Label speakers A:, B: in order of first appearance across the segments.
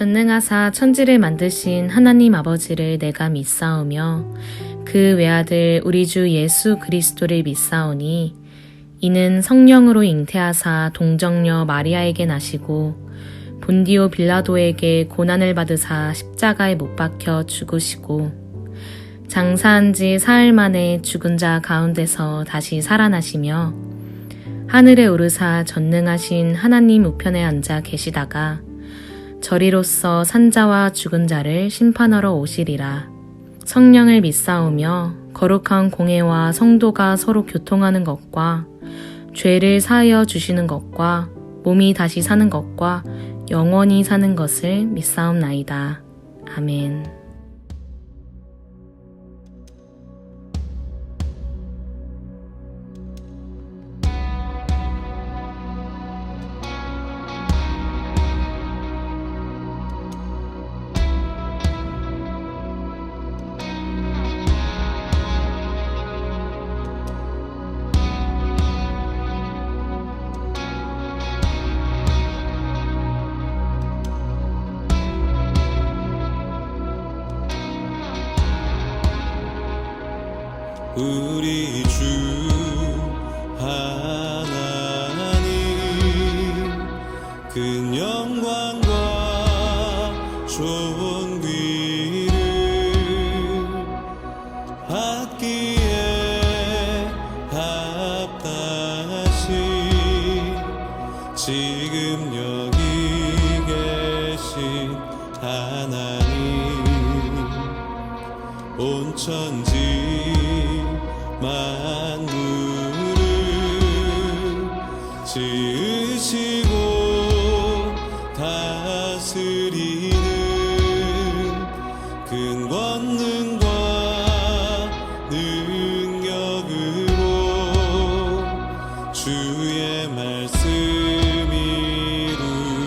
A: 전능하사 천지를 만드신 하나님 아버지를 내가 믿사오며 그 외아들 우리 주 예수 그리스도를 믿사오니 이는 성령으로 잉태하사 동정녀 마리아에게 나시고 본디오 빌라도에게 고난을 받으사 십자가에 못 박혀 죽으시고 장사한 지 사흘 만에 죽은 자 가운데서 다시 살아나시며 하늘에 오르사 전능하신 하나님 우편에 앉아 계시다가 저리로서 산자와 죽은 자를 심판하러 오시리라. 성령을 믿사오며 거룩한 공회와 성도가 서로 교통하는 것과 죄를 사하여 주시는 것과 몸이 다시 사는 것과 영원히 사는 것을 믿사옵나이다. 아멘.
B: 우리 주 하나님 그 영광과 존귀를 받기에 합당하신 지금 여기 계신 하나님 온 천지 만물을 지으시고 다스리는 큰 권능과 능력으로 주의 말씀 이루시리.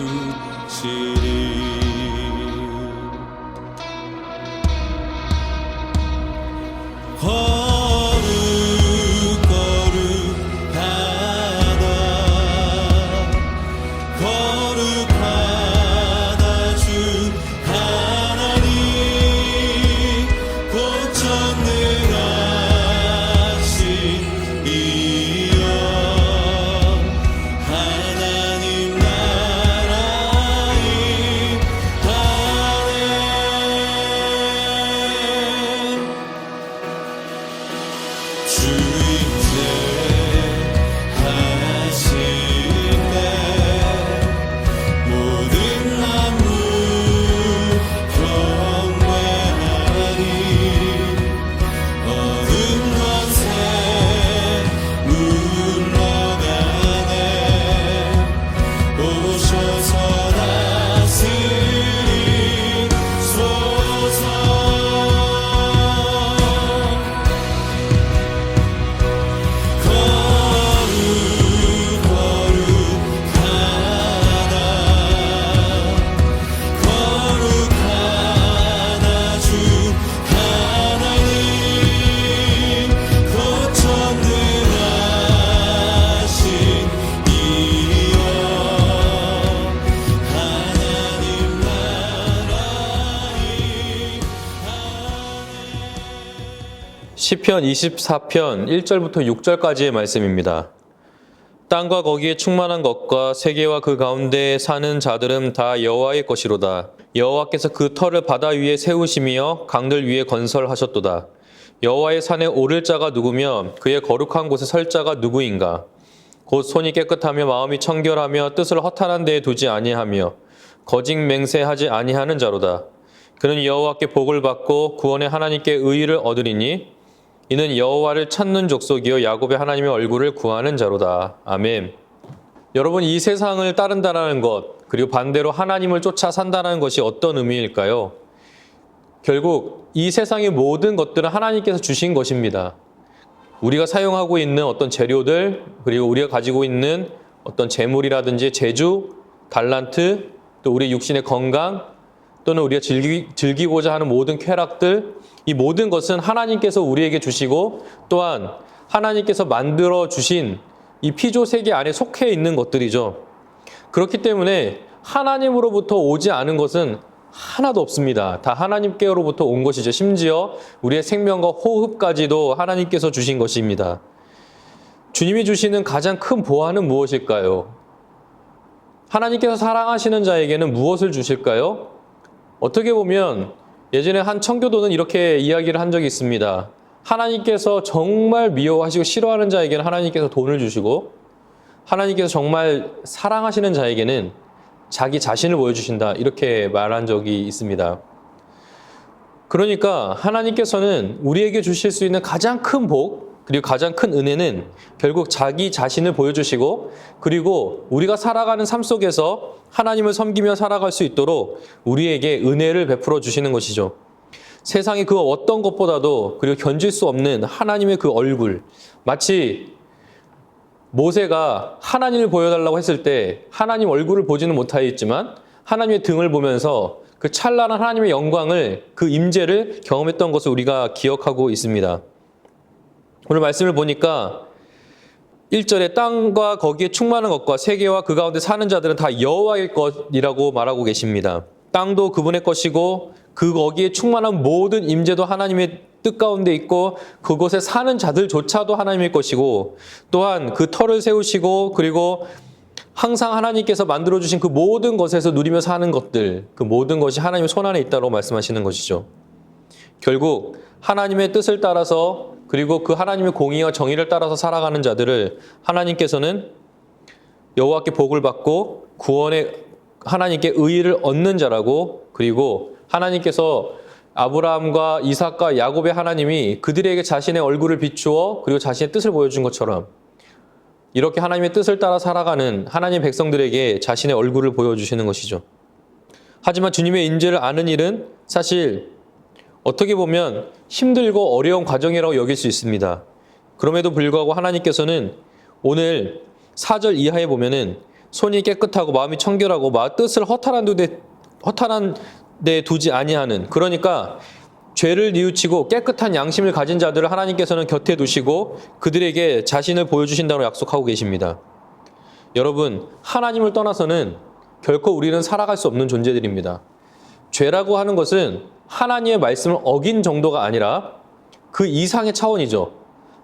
C: 시편 24편 1절부터 6절까지의 말씀입니다. 땅과 거기에 충만한 것과 세계와 그 가운데 사는 자들은 다 여호와의 것이로다. 여호와께서 그 터를 바다 위에 세우시며 강들 위에 건설하셨도다. 여호와의 산에 오를 자가 누구며 그의 거룩한 곳에 설 자가 누구인가? 곧 손이 깨끗하며 마음이 청결하며 뜻을 허탄한 데에 두지 아니하며 거짓 맹세하지 아니하는 자로다. 그는 여호와께 복을 받고 구원의 하나님께 의의를 얻으리니 이는 여호와를 찾는 족속이요 야곱의 하나님의 얼굴을 구하는 자로다. 아멘. 여러분, 이 세상을 따른다는 것, 그리고 반대로 하나님을 쫓아 산다는 것이 어떤 의미일까요? 결국 이 세상의 모든 것들은 하나님께서 주신 것입니다. 우리가 사용하고 있는 어떤 재료들, 그리고 우리가 가지고 있는 어떤 재물이라든지 재주, 달란트, 또 우리 육신의 건강, 또는 우리가 즐기고자 하는 모든 쾌락들, 이 모든 것은 하나님께서 우리에게 주시고 또한 하나님께서 만들어 주신 이 피조 세계 안에 속해 있는 것들이죠. 그렇기 때문에 하나님으로부터 오지 않은 것은 하나도 없습니다. 다 하나님께로부터 온 것이죠. 심지어 우리의 생명과 호흡까지도 하나님께서 주신 것입니다. 주님이 주시는 가장 큰 보화는 무엇일까요? 하나님께서 사랑하시는 자에게는 무엇을 주실까요? 어떻게 보면 예전에 한 청교도는 이렇게 이야기를 한 적이 있습니다. 하나님께서 정말 미워하시고 싫어하는 자에게는 하나님께서 돈을 주시고, 하나님께서 정말 사랑하시는 자에게는 자기 자신을 보여주신다, 이렇게 말한 적이 있습니다. 그러니까 하나님께서는 우리에게 주실 수 있는 가장 큰 복, 그리고 가장 큰 은혜는 결국 자기 자신을 보여주시고, 그리고 우리가 살아가는 삶 속에서 하나님을 섬기며 살아갈 수 있도록 우리에게 은혜를 베풀어 주시는 것이죠. 세상의 그 어떤 것보다도, 그리고 견딜 수 없는 하나님의 그 얼굴, 마치 모세가 하나님을 보여달라고 했을 때 하나님 얼굴을 보지는 못하였지만 하나님의 등을 보면서 그 찬란한 하나님의 영광을, 그 임재를 경험했던 것을 우리가 기억하고 있습니다. 오늘 말씀을 보니까 1절에 땅과 거기에 충만한 것과 세계와 그 가운데 사는 자들은 다 여호와의 것이라고 말하고 계십니다. 땅도 그분의 것이고 그 거기에 충만한 모든 임재도 하나님의 뜻 가운데 있고 그곳에 사는 자들조차도 하나님의 것이고, 또한 그 터를 세우시고 그리고 항상 하나님께서 만들어주신 그 모든 것에서 누리며 사는 것들, 그 모든 것이 하나님의 손안에 있다고 말씀하시는 것이죠. 결국 하나님의 뜻을 따라서, 그리고 그 하나님의 공의와 정의를 따라서 살아가는 자들을 하나님께서는 여호와께 복을 받고 구원의 하나님께 의의를 얻는 자라고, 그리고 하나님께서 아브라함과 이삭과 야곱의 하나님이 그들에게 자신의 얼굴을 비추어 그리고 자신의 뜻을 보여준 것처럼 이렇게 하나님의 뜻을 따라 살아가는 하나님의 백성들에게 자신의 얼굴을 보여주시는 것이죠. 하지만 주님의 인재를 아는 일은 사실 어떻게 보면 힘들고 어려운 과정이라고 여길 수 있습니다. 그럼에도 불구하고 하나님께서는 오늘 4절 이하에 보면은 손이 깨끗하고 마음이 청결하고 뜻을 허탄한 데 두지 아니하는, 그러니까 죄를 뉘우치고 깨끗한 양심을 가진 자들을 하나님께서는 곁에 두시고 그들에게 자신을 보여주신다고 약속하고 계십니다. 여러분, 하나님을 떠나서는 결코 우리는 살아갈 수 없는 존재들입니다. 죄라고 하는 것은 하나님의 말씀을 어긴 정도가 아니라 그 이상의 차원이죠.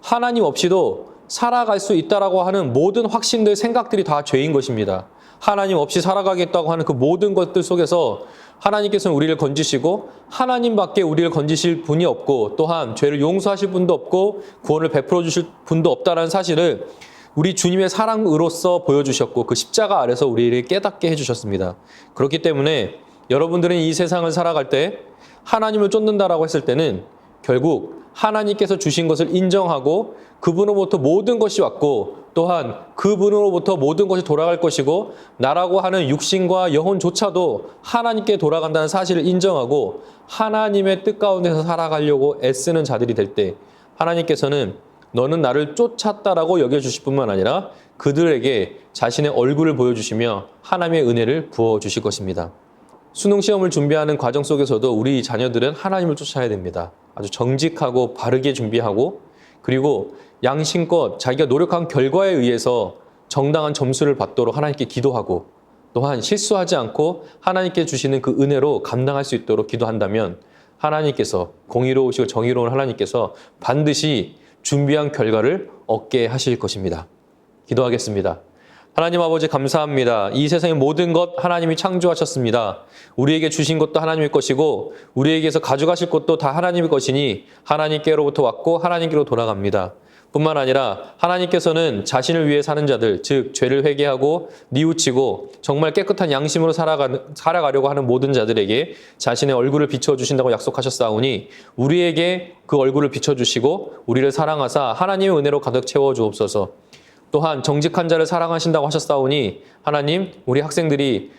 C: 하나님 없이도 살아갈 수 있다라고 하는 모든 확신들, 생각들이 다 죄인 것입니다. 하나님 없이 살아가겠다고 하는 그 모든 것들 속에서 하나님께서는 우리를 건지시고 하나님밖에 우리를 건지실 분이 없고, 또한 죄를 용서하실 분도 없고 구원을 베풀어 주실 분도 없다라는 사실을 우리 주님의 사랑으로서 보여주셨고 그 십자가 아래서 우리를 깨닫게 해주셨습니다. 그렇기 때문에 여러분들은 이 세상을 살아갈 때 하나님을 쫓는다라고 했을 때는 결국 하나님께서 주신 것을 인정하고 그분으로부터 모든 것이 왔고, 또한 그분으로부터 모든 것이 돌아갈 것이고 나라고 하는 육신과 영혼조차도 하나님께 돌아간다는 사실을 인정하고 하나님의 뜻 가운데서 살아가려고 애쓰는 자들이 될 때 하나님께서는 너는 나를 쫓았다라고 여겨주실 뿐만 아니라 그들에게 자신의 얼굴을 보여주시며 하나님의 은혜를 부어주실 것입니다. 수능 시험을 준비하는 과정 속에서도 우리 자녀들은 하나님을 쫓아야 됩니다. 아주 정직하고 바르게 준비하고, 그리고 양심껏 자기가 노력한 결과에 의해서 정당한 점수를 받도록 하나님께 기도하고, 또한 실수하지 않고 하나님께 주시는 그 은혜로 감당할 수 있도록 기도한다면 하나님께서, 공의로우시고 정의로운 하나님께서 반드시 준비한 결과를 얻게 하실 것입니다. 기도하겠습니다. 하나님 아버지, 감사합니다. 이 세상의 모든 것 하나님이 창조하셨습니다. 우리에게 주신 것도 하나님의 것이고 우리에게서 가져가실 것도 다 하나님의 것이니 하나님께로부터 왔고 하나님께로 돌아갑니다. 뿐만 아니라 하나님께서는 자신을 위해 사는 자들, 즉 죄를 회개하고 뉘우치고 정말 깨끗한 양심으로 살아가려고 하는 모든 자들에게 자신의 얼굴을 비춰주신다고 약속하셨사오니 우리에게 그 얼굴을 비춰주시고 우리를 사랑하사 하나님의 은혜로 가득 채워주옵소서. 또한 정직한 자를 사랑하신다고 하셨사오니 하나님, 우리 학생들이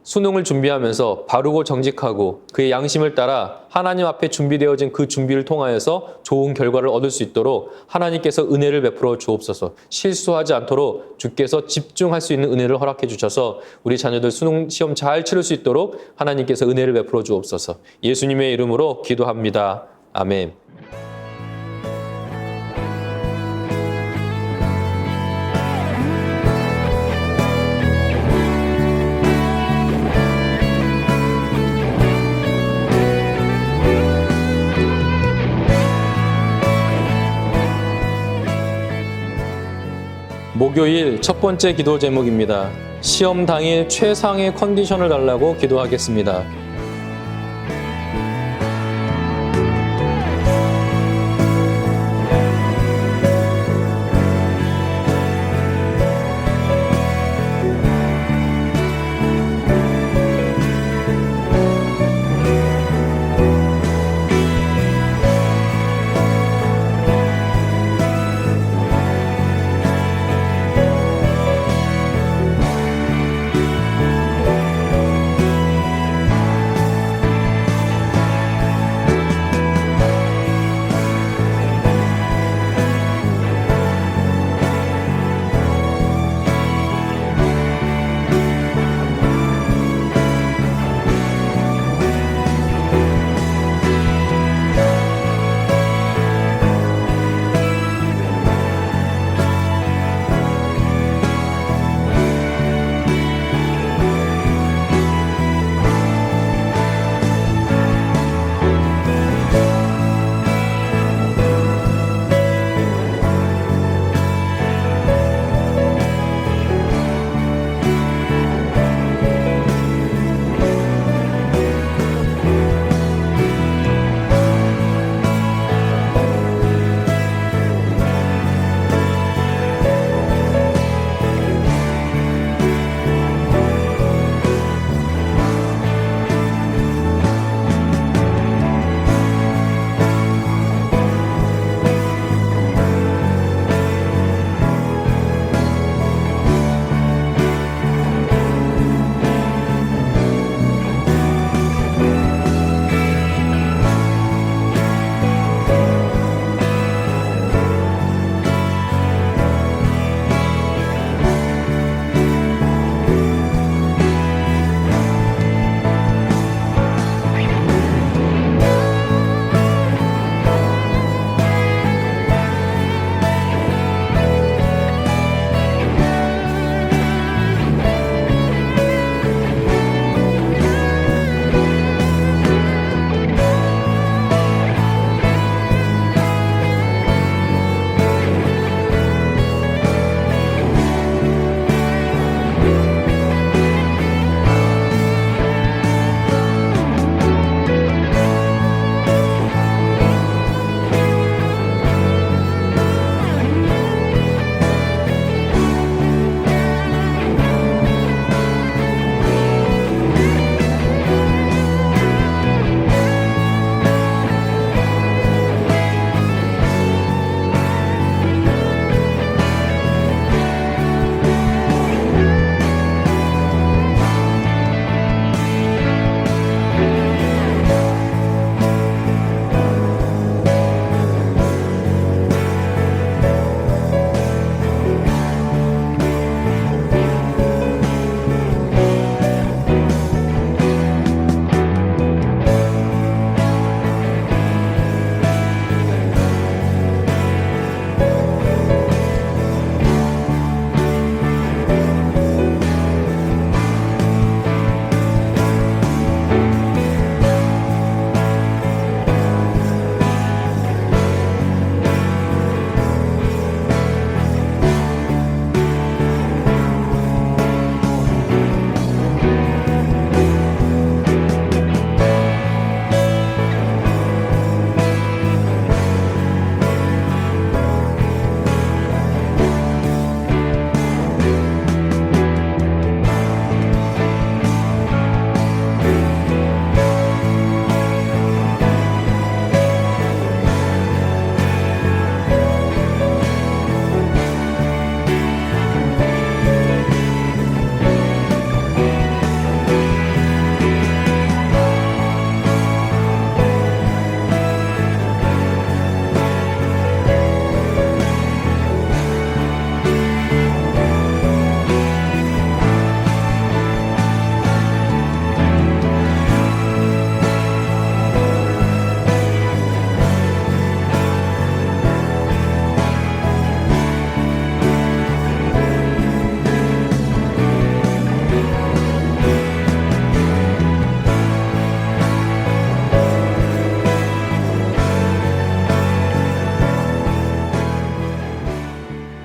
C: 수능을 준비하면서 바르고 정직하고 그의 양심을 따라 하나님 앞에 준비되어진 그 준비를 통하여서 좋은 결과를 얻을 수 있도록 하나님께서 은혜를 베풀어 주옵소서. 실수하지 않도록 주께서 집중할 수 있는 은혜를 허락해 주셔서 우리 자녀들 수능 시험 잘 치를 수 있도록 하나님께서 은혜를 베풀어 주옵소서. 예수님의 이름으로 기도합니다. 아멘. 목요일 첫 번째 기도 제목입니다. 시험 당일 최상의 컨디션을 달라고 기도하겠습니다.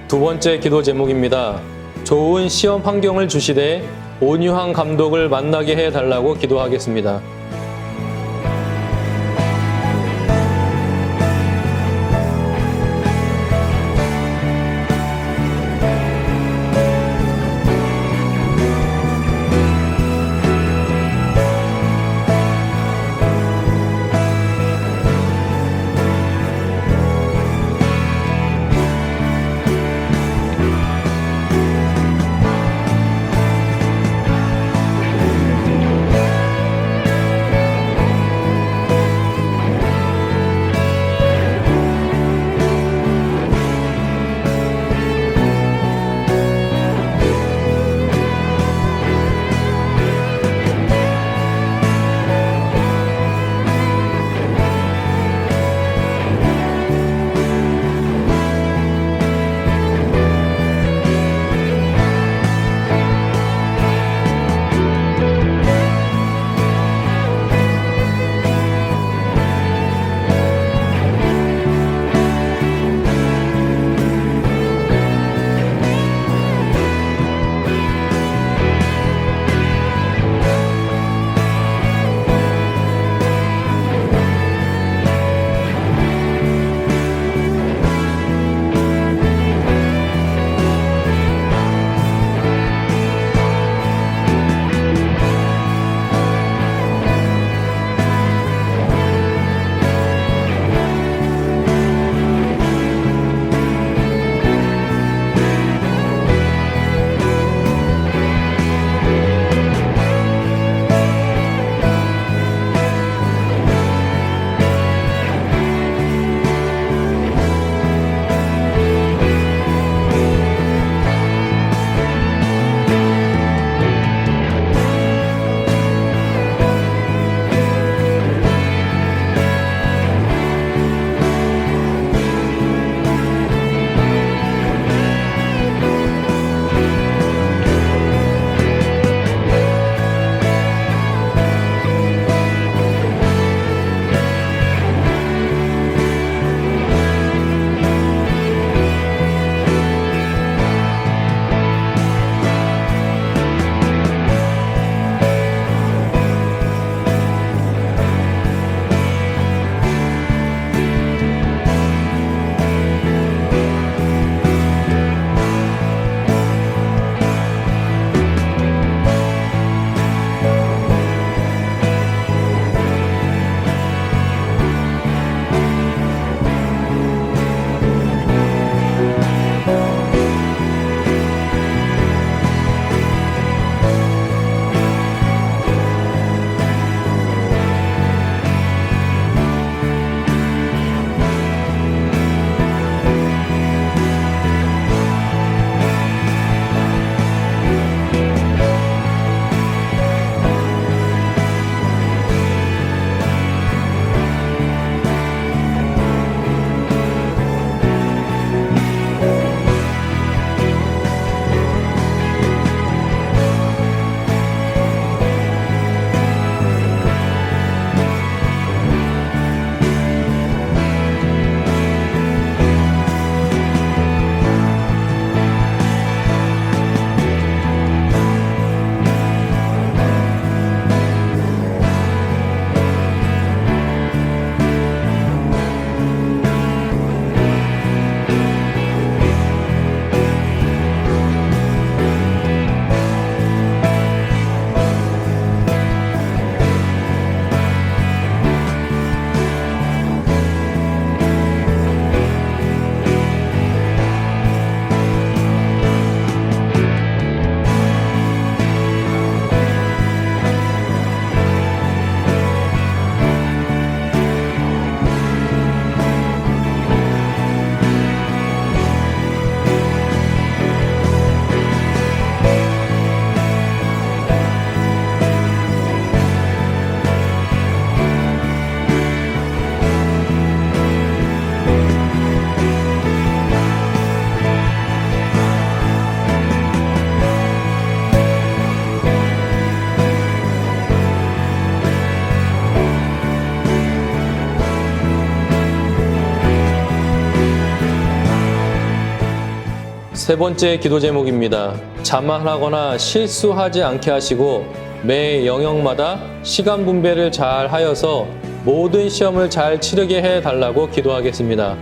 C: 두 번째 기도 제목입니다. 좋은 시험 환경을 주시되 온유한 감독을 만나게 해달라고 기도하겠습니다. 세 번째 기도 제목입니다. 자만하거나 실수하지 않게 하시고 매 영역마다 시간 분배를 잘 하여서 모든 시험을 잘 치르게 해 달라고 기도하겠습니다.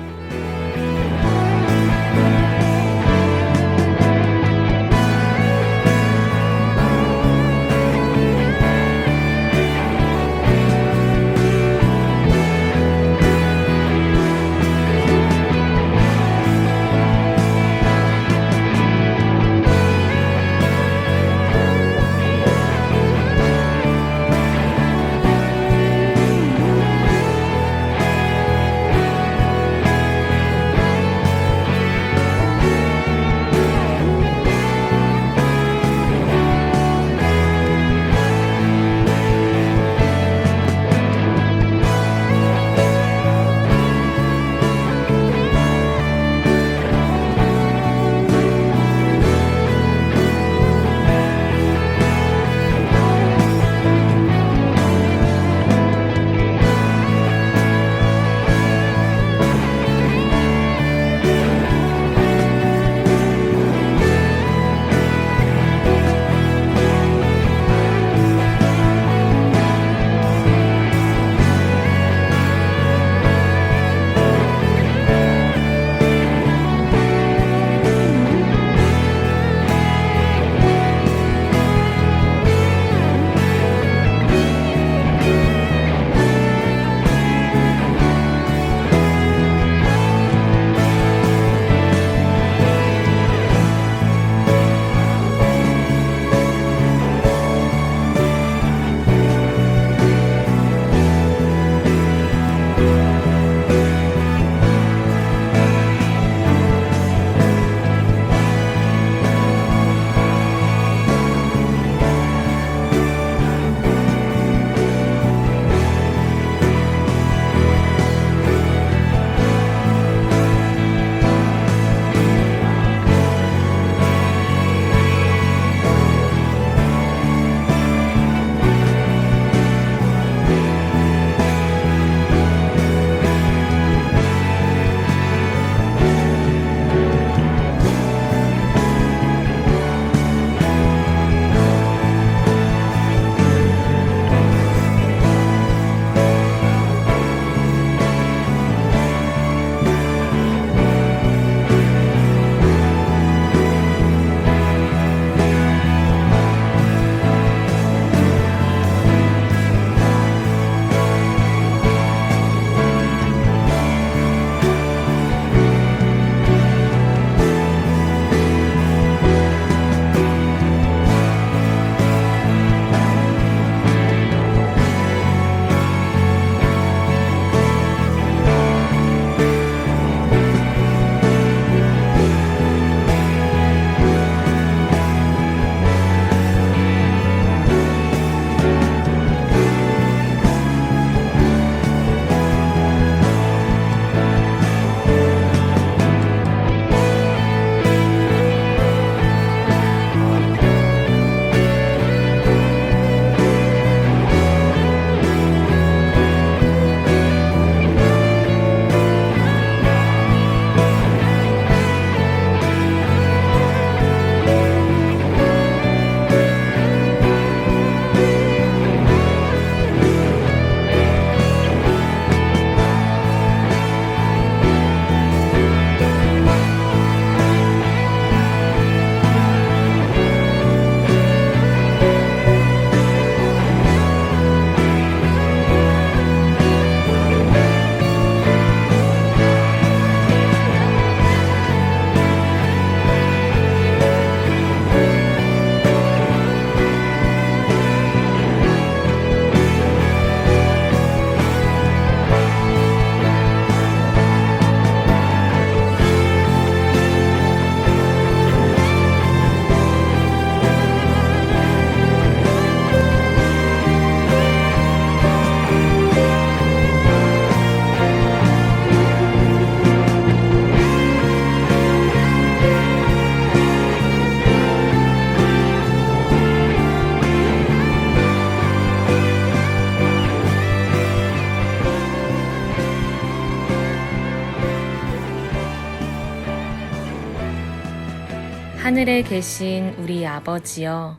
A: 하늘에 계신 우리 아버지여,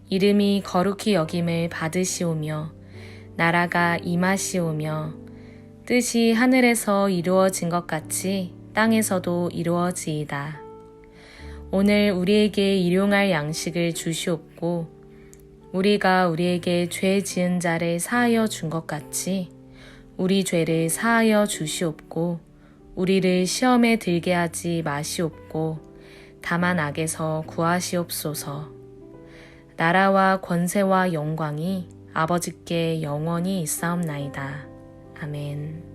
A: 이름이 거룩히 여김을 받으시오며 나라가 임하시오며 뜻이 하늘에서 이루어진 것 같이 땅에서도 이루어지이다. 오늘 우리에게 일용할 양식을 주시옵고 우리가 우리에게 죄 지은 자를 사하여 준 것 같이 우리 죄를 사하여 주시옵고 우리를 시험에 들게 하지 마시옵고 다만 악에서 구하시옵소서. 나라와 권세와 영광이 아버지께 영원히 있사옵나이다. 아멘.